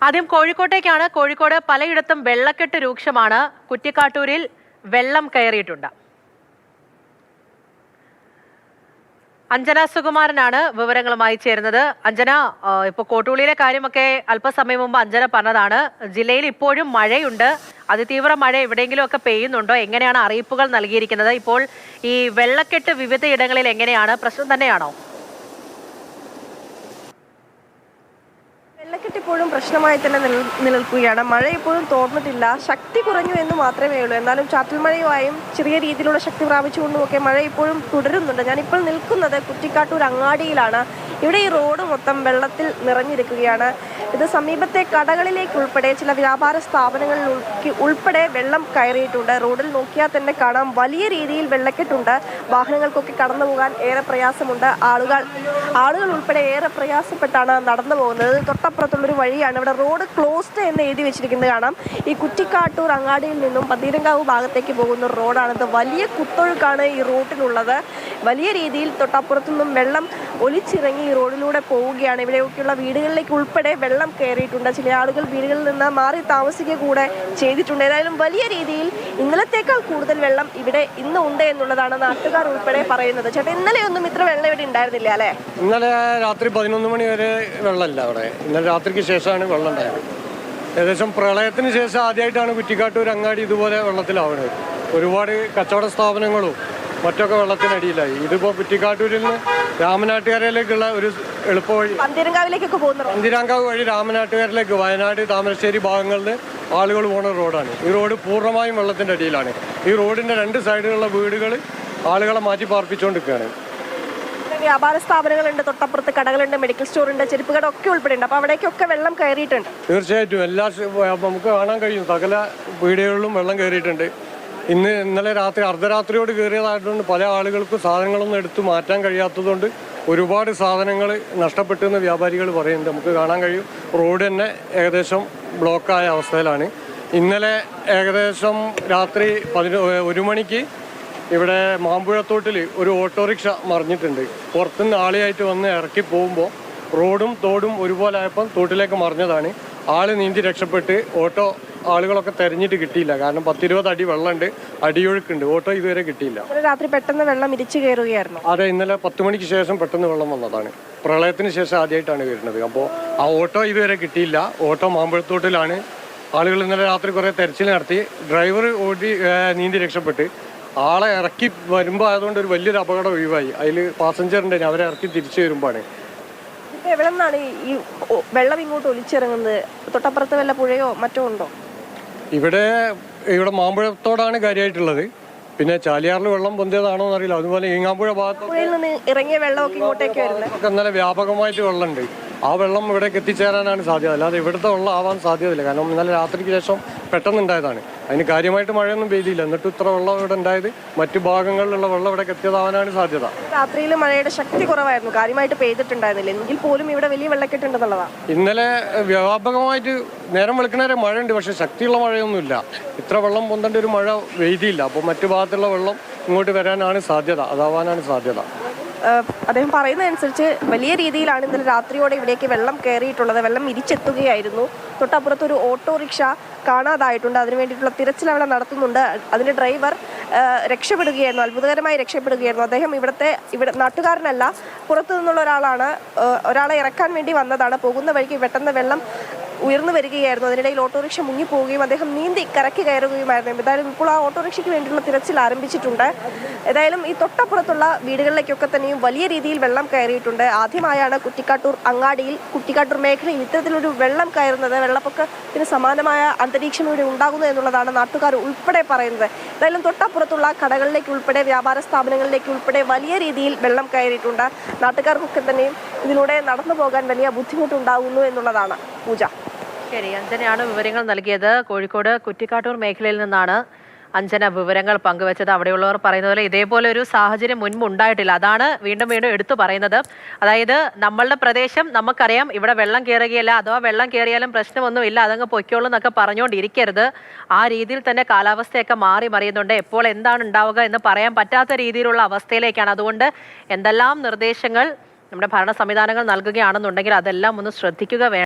ആദ്യം കോഴിക്കോട്ടേക്കാണ്. കോഴിക്കോട് പലയിടത്തും വെള്ളക്കെട്ട് രൂക്ഷമാണ്. കുറ്റിക്കാട്ടൂരിൽ വെള്ളം കയറിയിട്ടുണ്ട്. അഞ്ജന സുകുമാരനാണ് വിവരങ്ങളുമായി ചേരുന്നത്. അഞ്ജന, ഇപ്പോൾ കോട്ടൂളിയിലെ കാര്യമൊക്കെ അല്പസമയം മുമ്പ് അഞ്ജന പറഞ്ഞതാണ്. ജില്ലയിൽ ഇപ്പോഴും മഴയുണ്ട്. അതിതീവ്ര മഴ എവിടെയെങ്കിലും ഒക്കെ പെയ്യുന്നുണ്ടോ? എങ്ങനെയാണ് അറിയിപ്പുകൾ നൽകിയിരിക്കുന്നത്? ഇപ്പോൾ ഈ വെള്ളക്കെട്ട് വിവിധ ഇടങ്ങളിൽ എങ്ങനെയാണ്? പ്രശ്നം തന്നെയാണോ? വെള്ളക്കെട്ട് ഇപ്പോഴും പ്രശ്നമായി തന്നെ നിലനിൽക്കുകയാണ്. മഴ ഇപ്പോഴും തോർന്നിട്ടില്ല. ശക്തി കുറഞ്ഞു എന്ന് മാത്രമേ ഉള്ളൂ. എന്നാലും ചാറ്റൽ മഴയുമായും ചെറിയ രീതിയിലുള്ള ശക്തി പ്രാപിച്ചുകൊണ്ടുമൊക്കെ മഴ ഇപ്പോഴും തുടരുന്നുണ്ട്. ഞാനിപ്പോൾ നിൽക്കുന്നത് കുറ്റിക്കാട്ടൂർ അങ്ങാടിയിലാണ്. ഇവിടെ ഈ റോഡ് മൊത്തം വെള്ളത്തിൽ നിറഞ്ഞിരിക്കുകയാണ്. ഇത് സമീപത്തെ കടകളിലേക്ക് ഉൾപ്പെടെ ചില വ്യാപാര സ്ഥാപനങ്ങളിൽ ഉൾപ്പെടെ വെള്ളം കയറിയിട്ടുണ്ട്. റോഡിൽ നോക്കിയാൽ തന്നെ കാണാം വലിയ രീതിയിൽ വെള്ളക്കെട്ടുണ്ട്. വാഹനങ്ങൾക്കൊക്കെ കടന്നു പോകാൻ ഏറെ പ്രയാസമുണ്ട്. ആളുകൾ ഉൾപ്പെടെ ഏറെ പ്രയാസപ്പെട്ടാണ് നടന്നു പോകുന്നത്. തൊട്ടപ്പുറത്തുള്ളൊരു വഴിയാണ്. ഇവിടെ റോഡ് ക്ലോസ്ഡ് എന്ന് എഴുതി വെച്ചിരിക്കുന്നത് കാണാം. ഈ കുറ്റിക്കാട്ടൂർ അങ്ങാടിയിൽ നിന്നും പന്തീരങ്കാവ് ഭാഗത്തേക്ക് പോകുന്ന റോഡാണിത്. വലിയ കുത്തൊഴുക്കാണ് ഈ റോഡിലുള്ളത്. വലിയ രീതിയിൽ തൊട്ടപ്പുറത്തു നിന്നും വെള്ളം ഒലിച്ചിറങ്ങി ഈ റോഡിലൂടെ പോവുകയാണ്. ഇവിടെയൊക്കെയുള്ള വീടുകളിലേക്ക് ഉൾപ്പെടെ വെള്ളം കയറിയിട്ടുണ്ട്. ചില ആളുകൾ വീടുകളിൽ നിന്ന് മാറി താമസിക്കുക കൂടെ ചെയ്തിട്ടുണ്ട്. ഏതായാലും വലിയ രീതിയിൽ ഇന്നലത്തേക്കാൾ കൂടുതൽ വെള്ളം ഇവിടെ ഇന്ന് ഉണ്ട് എന്നുള്ളതാണ് നാട്ടുകാർ ഉൾപ്പെടെ പറയുന്നത്. ചേട്ടാ, ഇന്നലെയൊന്നും ഇത്ര വെള്ളം ഇവിടെ ഉണ്ടായിരുന്നില്ല അല്ലേ? ഇന്നലെ രാത്രി 11 മണി വരെ വെള്ളമില്ല അവിടെ. ഇന്നലെ രാത്രിക്ക് ശേഷമാണ് വെള്ളം ഉണ്ടായത്. ഏകദേശം പ്രളയത്തിന് ശേഷം ആദ്യമായിട്ടാണ് കുറ്റിക്കാട്ടൂർ അങ്ങാടി ഇതുപോലെ വെള്ളത്തിലാവുന്നത്. ഒരുപാട് കച്ചവട സ്ഥാപനങ്ങളും മറ്റൊക്കെ വെള്ളത്തിനടിയിലായി. ഇതിപ്പോൾ കുറ്റിക്കാട്ടൂരിൽ നിന്ന് രാമനാട്ടുകരയിലേക്കുള്ള ഒരു എളുപ്പവഴി, പന്തീരങ്കാവിലേക്കൊക്കെ പോകുന്നത്, പന്തീരങ്കാവ് വഴി രാമനാട്ടുകരയിലേക്ക് വയനാട് താമരശ്ശേരി ഭാഗങ്ങളിൽ ആളുകൾ പോകുന്ന റോഡാണ്. ഈ റോഡ് പൂർണ്ണമായും വെള്ളത്തിൻ്റെ അടിയിലാണ്. ഈ റോഡിൻ്റെ 2 സൈഡിലുള്ള വീടുകൾ ആളുകളെ മാറ്റി പാർപ്പിച്ചുകൊണ്ടിരിക്കുകയാണ്. വ്യാപാര സ്ഥാപനങ്ങളുണ്ട്, തൊട്ടപ്പുറത്ത് കടകളുണ്ട്, മെഡിക്കൽ സ്റ്റോർ ഉണ്ട്, ചെരുപ്പ് കട ഒക്കെ ഉൾപ്പെടെ ഉണ്ട്. അപ്പോൾ അവിടേക്കൊക്കെ വെള്ളം കയറിയിട്ടുണ്ട്. തീർച്ചയായിട്ടും നമുക്ക് കാണാൻ കഴിയും. സകല വീടുകളിലും വെള്ളം കയറിയിട്ടുണ്ട്. ഇന്നലെ രാത്രി അർദ്ധരാത്രിയോട് കയറിയതായതുകൊണ്ട് പല ആളുകൾക്കും സാധനങ്ങളൊന്നും എടുത്തു മാറ്റാൻ കഴിയാത്തതുകൊണ്ട് ഒരുപാട് സാധനങ്ങൾ നഷ്ടപ്പെട്ടെന്ന് വ്യാപാരികൾ പറയുന്നുണ്ട്. നമുക്ക് കാണാൻ കഴിയും. റോഡ് തന്നെ ഏകദേശം ബ്ലോക്കായ അവസ്ഥയിലാണ്. ഇന്നലെ ഏകദേശം രാത്രി 1 മണിക്ക് ഇവിടെ മാമ്പുഴത്തോട്ടിൽ ഒരു ഓട്ടോറിക്ഷ മറിഞ്ഞിട്ടുണ്ട്. പുറത്തുനിന്ന് ആളെയായിട്ട് വന്ന് ഇറക്കി പോകുമ്പോൾ റോഡും തോടും ഒരുപോലെ ആയപ്പോൾ തോട്ടിലേക്ക് മറിഞ്ഞതാണ്. ആള് നീന്തി രക്ഷപ്പെട്ട് ആളുകളൊക്കെ തെരഞ്ഞിട്ട് കിട്ടിയില്ല. കാരണം 10-20 അടി വെള്ളമുണ്ട്, അടിയൊഴുക്കുണ്ട്. ഓട്ടോ ഇതുവരെ കിട്ടിയില്ല. രാത്രി പെട്ടെന്ന് വെള്ളം ഇരിച്ചു കയറുകയായിരുന്നു. അതെ, ഇന്നലെ 10 മണിക്ക് ശേഷം പെട്ടെന്ന് വെള്ളം വന്നതാണ്. പ്രളയത്തിന് ശേഷം ആദ്യമായിട്ടാണ് വരുന്നത്. അപ്പോൾ ആ ഓട്ടോ ഇതുവരെ കിട്ടിയില്ല. ഓട്ടോ മാമ്പഴത്തോട്ടിലാണ്. ആളുകൾ ഇന്നലെ രാത്രി കുറേ തെരച്ചിൽ നടത്തി. ഡ്രൈവർ നീന്തി രക്ഷപ്പെട്ട് ആളെ ഇറക്കി വരുമ്പോൾ ആയതുകൊണ്ട് ഒരു വലിയൊരു അപകടം ഒഴിവായി. അതിൽ പാസഞ്ചറിൻ്റെ അവരെ ഇറക്കി തിരിച്ചു വരുമ്പോഴാണ്. എവിടെ നിന്നാണ് ഈ വെള്ളം ഇങ്ങോട്ട് ഒലിച്ചിറങ്ങുന്നത്? തൊട്ടപ്പുറത്ത് വല്ല പുഴയോ മറ്റോ ഉണ്ടോ? ഇവിടെ മാമ്പഴത്തോടാണ് കാര്യമായിട്ടുള്ളത്. പിന്നെ ചാലിയാറിൽ വെള്ളം പൊന്തിയതാണോ എന്നറിയില്ല. അതുപോലെ ഈങ്ങാമ്പുഴ ഭാഗത്ത് ഇറങ്ങിയ വെള്ളമൊക്കെ ഇങ്ങോട്ടേക്ക് വരുന്നത്. ഇന്നലെ വ്യാപകമായിട്ട് വെള്ളമുണ്ട്. ആ വെള്ളം ഇവിടേക്ക് എത്തിച്ചേരാനാണ് സാധ്യത. അല്ലാതെ ഇവിടുത്തെ വെള്ളം ആവാൻ സാധ്യതയില്ല. കാരണം ഇന്നലെ രാത്രിക്ക് ശേഷം പെട്ടെന്നുണ്ടായതാണ്. അതിന് കാര്യമായിട്ട് മഴയൊന്നും പെയ്തില്ല. എന്നിട്ട് ഇത്ര വെള്ളം ഇവിടെ ഉണ്ടായത് മറ്റു ഭാഗങ്ങളിലുള്ള വെള്ളം ഇവിടേക്ക് എത്തിയതാവാനാണ് സാധ്യത. രാത്രിയിൽ മഴയുടെ ശക്തി കുറവായിരുന്നു, കാര്യമായിട്ട് പെയ്തിട്ടുണ്ടായിരുന്നില്ല. എങ്കിൽ പോലും ഇവിടെ വലിയ വെള്ളക്കെട്ടുണ്ടെന്നുള്ളതാണ്. ഇന്നലെ വ്യാപകമായിട്ട് നേരം വെളുക്കുന്നവരെ മഴയുണ്ട്, പക്ഷെ ശക്തിയുള്ള മഴയൊന്നുമില്ല. ഇത്ര വെള്ളം പൊന്തേണ്ട ഒരു മഴ പെയ്തില്ല. അപ്പോൾ മറ്റു ഭാഗത്തുള്ള വെള്ളം ഇങ്ങോട്ട് വരാനാണ് സാധ്യത, അതാവാനാണ് സാധ്യത. അദ്ദേഹം പറയുന്നതനുസരിച്ച് വലിയ രീതിയിലാണ് ഇന്നലെ രാത്രിയോടെ ഇവിടേക്ക് വെള്ളം കയറിയിട്ടുള്ളത്. വെള്ളം ഇരിച്ചെത്തുകയായിരുന്നു. തൊട്ടപ്പുറത്തൊരു ഓട്ടോറിക്ഷ കാണാതായിട്ടുണ്ട്. അതിനു വേണ്ടിയിട്ടുള്ള തിരച്ചിൽ അവിടെ നടത്തുന്നുണ്ട്. അതിൻ്റെ ഡ്രൈവർ രക്ഷപ്പെടുകയായിരുന്നു, അത്ഭുതകരമായി രക്ഷപ്പെടുകയായിരുന്നു. അദ്ദേഹം ഇവിടെ നാട്ടുകാരനല്ല, പുറത്തു നിന്നുള്ള ഒരാളാണ്. ഒരാളെ ഇറക്കാൻ വേണ്ടി വന്നതാണ്. പോകുന്ന വഴിക്ക് പെട്ടെന്ന് വെള്ളം ഉയർന്നു വരികയായിരുന്നു. അതിനിടയിൽ ഓട്ടോറിക്ഷ മുങ്ങിപ്പോവുകയും അദ്ദേഹം നീന്തി കരയ്ക്ക് കയറുകയുമായിരുന്നു. എന്തായാലും ഇപ്പോൾ ആ ഓട്ടോറിക്ഷയ്ക്ക് വേണ്ടിയുള്ള തിരച്ചിൽ ആരംഭിച്ചിട്ടുണ്ട്. ഏതായാലും ഈ തൊട്ടപ്പുറത്തുള്ള വീടുകളിലേക്കൊക്കെ തന്നെയും വലിയ രീതിയിൽ വെള്ളം കയറിയിട്ടുണ്ട്. ആദ്യമായാണ് കുറ്റിക്കാട്ടൂർ അങ്ങാടിയിൽ, കുറ്റിക്കാട്ടൂർ മേഖലയിൽ ഇത്തരത്തിലൊരു വെള്ളം കയറുന്നത്. വെള്ളപ്പൊക്കത്തിന് സമാനമായ അന്തരീക്ഷം ഇവിടെ ഉണ്ടാകുന്നു എന്നുള്ളതാണ് നാട്ടുകാർ ഉൾപ്പെടെ പറയുന്നത്. ഏതായാലും തൊട്ടപ്പുറത്തുള്ള കടകളിലേക്ക് ഉൾപ്പെടെ വ്യാപാര സ്ഥാപനങ്ങളിലേക്ക് ഉൾപ്പെടെ വലിയ രീതിയിൽ വെള്ളം കയറിയിട്ടുണ്ട്. നാട്ടുകാർക്കൊക്കെ തന്നെയും ഇതിലൂടെ നടന്നു പോകാൻ വലിയ ബുദ്ധിമുട്ടുണ്ടാകുന്നു എന്നുള്ളതാണ്. പൂജ. ശരി, അഞ്ജനയാണ് വിവരങ്ങൾ നൽകിയത്. കോഴിക്കോട് കുറ്റിക്കാട്ടൂർ മേഖലയിൽ നിന്നാണ് അഞ്ജന വിവരങ്ങൾ പങ്കുവച്ചത്. അവിടെയുള്ളവർ പറയുന്നത് പോലെ ഇതേപോലെ ഒരു സാഹചര്യം മുൻപ് ഉണ്ടായിട്ടില്ല. അതാണ് വീണ്ടും വീണ്ടും എടുത്തു പറയുന്നത്. അതായത് നമ്മളുടെ പ്രദേശം നമുക്കറിയാം, ഇവിടെ വെള്ളം കയറുകയില്ല, അഥവാ വെള്ളം കയറിയാലും പ്രശ്നമൊന്നുമില്ല, അതങ്ങ് പൊയ്ക്കോളൂ എന്നൊക്കെ പറഞ്ഞുകൊണ്ടിരിക്കരുത്. ആ രീതിയിൽ തന്നെ കാലാവസ്ഥയൊക്കെ മാറി മറിയുന്നുണ്ട്. എപ്പോൾ എന്താണ് ഉണ്ടാവുക എന്ന് പറയാൻ പറ്റാത്ത രീതിയിലുള്ള അവസ്ഥയിലേക്കാണ്. അതുകൊണ്ട് എന്തെല്ലാം നിർദ്ദേശങ്ങൾ നമ്മുടെ ഭരണ സംവിധാനങ്ങൾ നൽകുകയാണെന്നുണ്ടെങ്കിൽ അതെല്ലാം ഒന്ന് ശ്രദ്ധിക്കുക വേണം.